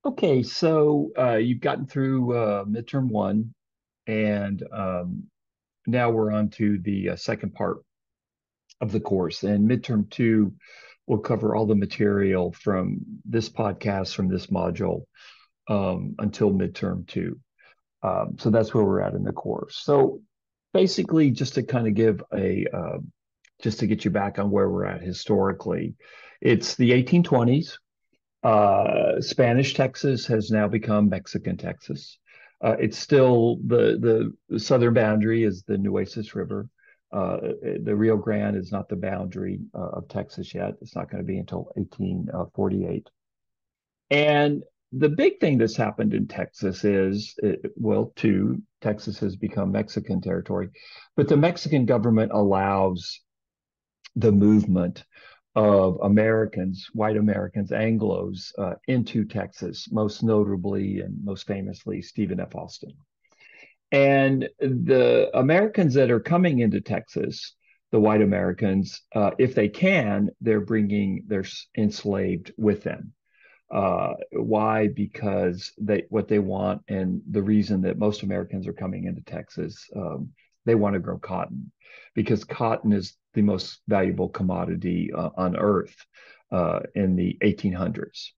Okay, so you've gotten through midterm one, and now we're on to the second part of the course. And midterm two will cover all the material from this podcast, from this module, until midterm two. So that's where we're at in the course. So basically, just to kind of give just to get you back on where we're at historically, it's the 1820s. Spanish Texas has now become Mexican Texas. It's still the southern boundary is the Nueces River. The Rio Grande is not the boundary of Texas yet. It's not going to be until 1848. And the big thing that's happened in Texas is, well, two, Texas has become Mexican territory, but the Mexican government allows the movement of Americans, white Americans, Anglos, into Texas, most notably and most famously Stephen F. Austin. And the Americans that are coming into Texas, the white Americans, if they can, they're bringing their enslaved with them. Why? Because what they want, and the reason that most Americans are coming into Texas, they want to grow cotton because cotton is the most valuable commodity on earth in the 1800s.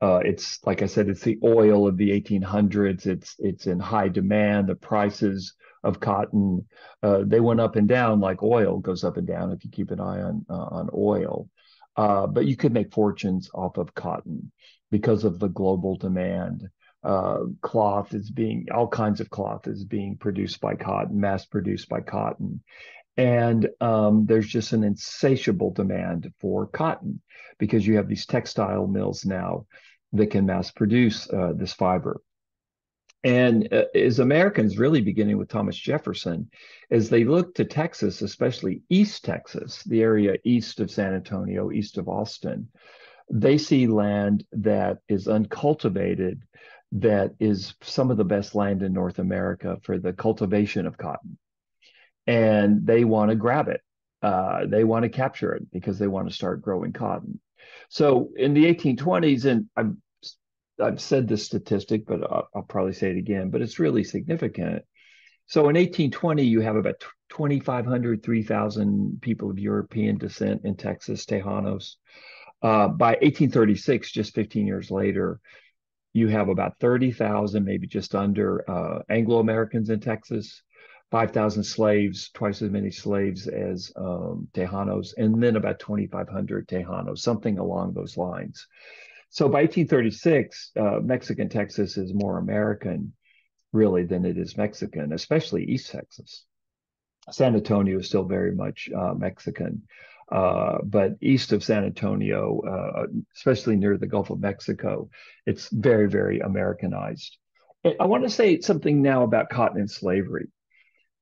It's like I said, it's the oil of the 1800s. It's in high demand. The prices of cotton they went up and down like oil goes up and down if you keep an eye on oil. But you could make fortunes off of cotton because of the global demand. All kinds of cloth is being produced by cotton, mass produced by cotton. And there's just an insatiable demand for cotton because you have these textile mills now that can mass produce this fiber. And as Americans, really beginning with Thomas Jefferson, as they look to Texas, especially East Texas, the area east of San Antonio, east of Austin, they see land that is uncultivated, that is some of the best land in North America for the cultivation of cotton. And they want to grab it. They want to capture it because they want to start growing cotton. So in the 1820s, and I've said this statistic, but I'll probably say it again, but it's really significant. So in 1820, you have about 2,500, 3,000 people of European descent in Texas, Tejanos. By 1836, just 15 years later, you have about 30,000, maybe just under Anglo-Americans in Texas, 5,000 slaves, twice as many slaves as Tejanos, and then about 2,500 Tejanos, something along those lines. So by 1836, Mexican Texas is more American, really, than it is Mexican, especially East Texas. San Antonio is still very much Mexican. But east of San Antonio, especially near the Gulf of Mexico, it's very, very Americanized. And I want to say something now about cotton and slavery.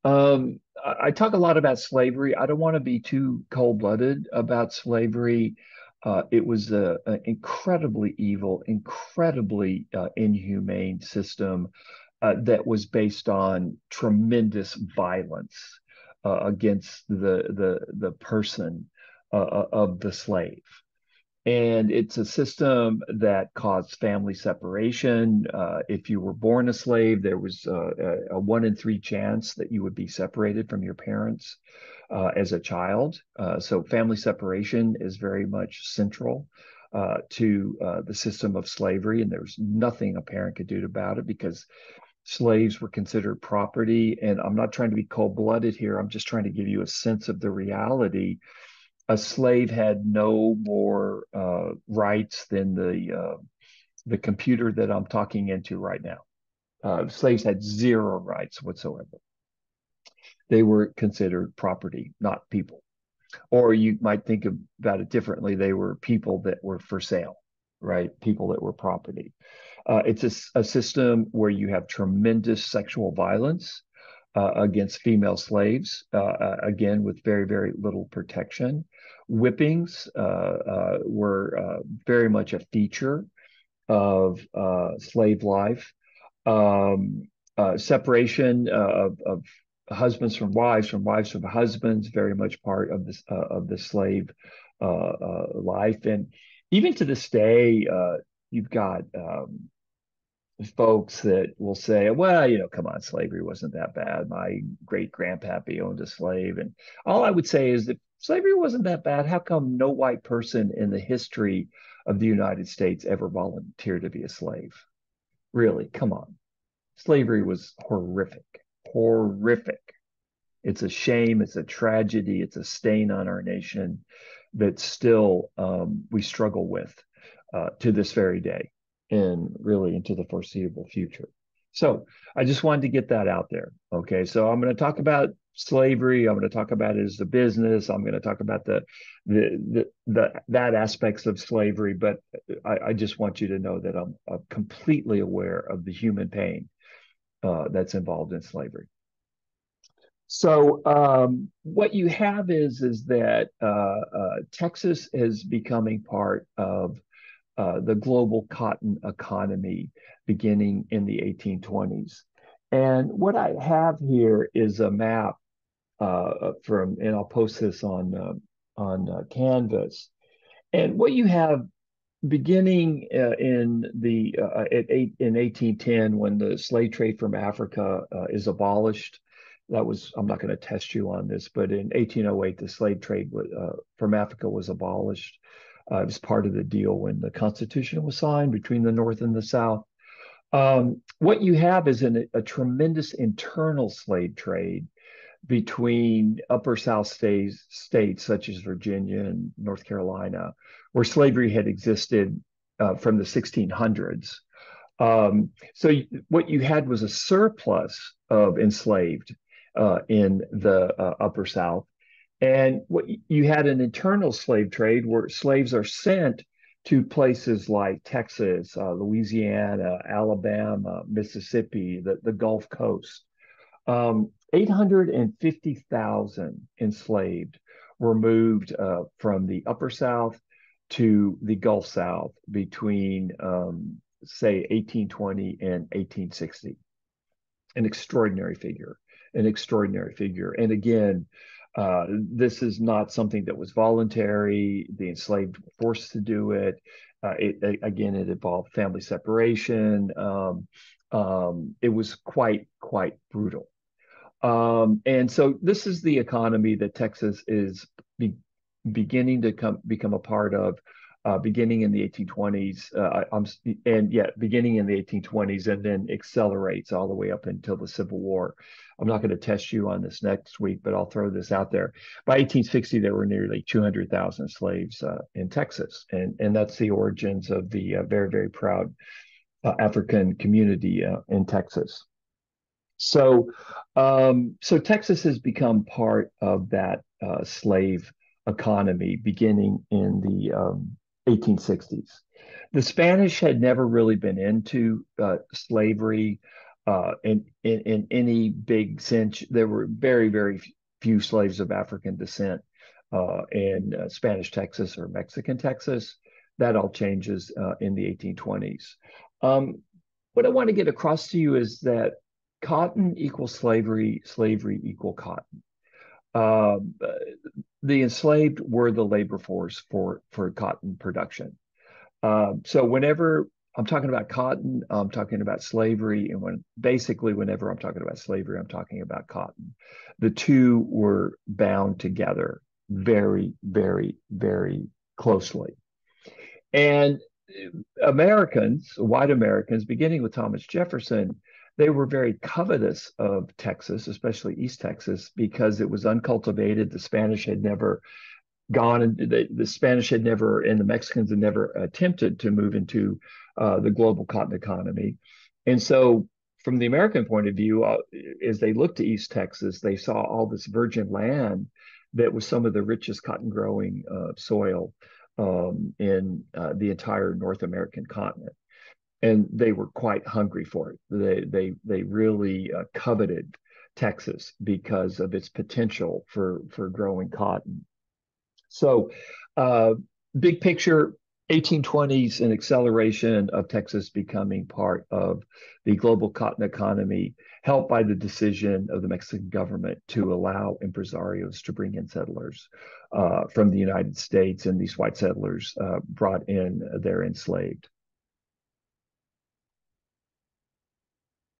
I talk a lot about slavery. I don't want to be too cold-blooded about slavery. It was an incredibly evil, incredibly inhumane system that was based on tremendous violence against the person of the slave. And it's a system that caused family separation. If you were born a slave, there was a 1 in 3 chance that you would be separated from your parents as a child. So family separation is very much central to the system of slavery, and there's nothing a parent could do about it because slaves were considered property. And I'm not trying to be cold-blooded here. I'm just trying to give you a sense of the reality. A slave had no more rights than the computer that I'm talking into right now. Slaves had zero rights whatsoever. They were considered property, not people. Or you might think about it differently. They were people that were for sale, right? People that were property. It's a system where you have tremendous sexual violence against female slaves, again, with very, very little protection. Whippings were very much a feature of slave life. Separation of husbands from wives from husbands, very much part of the slave life. And even to this day, you've got folks that will say, well, come on, slavery wasn't that bad. My great grandpappy owned a slave. And all I would say is that slavery wasn't that bad. How come no white person in the history of the United States ever volunteered to be a slave? Really, come on. Slavery was horrific, horrific. It's a shame. It's a tragedy. It's a stain on our nation that still we struggle with to this very day and really into the foreseeable future. So I just wanted to get that out there. Okay. So I'm going to talk about slavery. I'm going to talk about it as a business. I'm going to talk about the that aspects of slavery. But I just want you to know that I'm completely aware of the human pain that's involved in slavery. So what you have is that Texas is becoming part of the global cotton economy beginning in the 1820s. And what I have here is a map and I'll post this on Canvas. And what you have beginning in 1810 when the slave trade from Africa is abolished. That was, I'm not going to test you on this, but in 1808 the slave trade from Africa was abolished. It was part of the deal when the Constitution was signed between the North and the South. What you have is a tremendous internal slave trade between upper South states such as Virginia and North Carolina, where slavery had existed from the 1600s. So what you had was a surplus of enslaved in the upper South. And what you had an internal slave trade where slaves are sent to places like Texas, Louisiana, Alabama, Mississippi, the Gulf Coast. 850,000 enslaved were moved from the Upper South to the Gulf South between, say, 1820 and 1860. An extraordinary figure, an extraordinary figure. And again, this is not something that was voluntary. The enslaved were forced to do it. Again, it involved family separation. It was quite brutal. And so this is the economy that Texas is beginning to become a part of, beginning in the 1820s, beginning in the 1820s, and then accelerates all the way up until the Civil War. I'm not going to test you on this next week, but I'll throw this out there. By 1860, there were nearly 200,000 slaves in Texas, and that's the origins of the very, very proud African community in Texas. So Texas has become part of that slave economy beginning in the 1860s. The Spanish had never really been into slavery in any big sense. There were very, very few slaves of African descent in Spanish Texas or Mexican Texas. That all changes in the 1820s. What I want to get across to you is that cotton equals slavery, slavery equal cotton. The enslaved were the labor force for cotton production. So whenever I'm talking about cotton, I'm talking about slavery, and whenever I'm talking about slavery, I'm talking about cotton. The two were bound together very, very, very closely. And white Americans, beginning with Thomas Jefferson, they were very covetous of Texas, especially East Texas, because it was uncultivated. The Spanish had never the Spanish had never, and the Mexicans had never attempted to move into the global cotton economy. And so, from the American point of view, as they looked to East Texas, they saw all this virgin land that was some of the richest cotton growing soil in the entire North American continent. And they were quite hungry for it. They really coveted Texas because of its potential for growing cotton. So, big picture, 1820s, an acceleration of Texas becoming part of the global cotton economy, helped by the decision of the Mexican government to allow empresarios to bring in settlers from the United States, and these white settlers brought in their enslaved.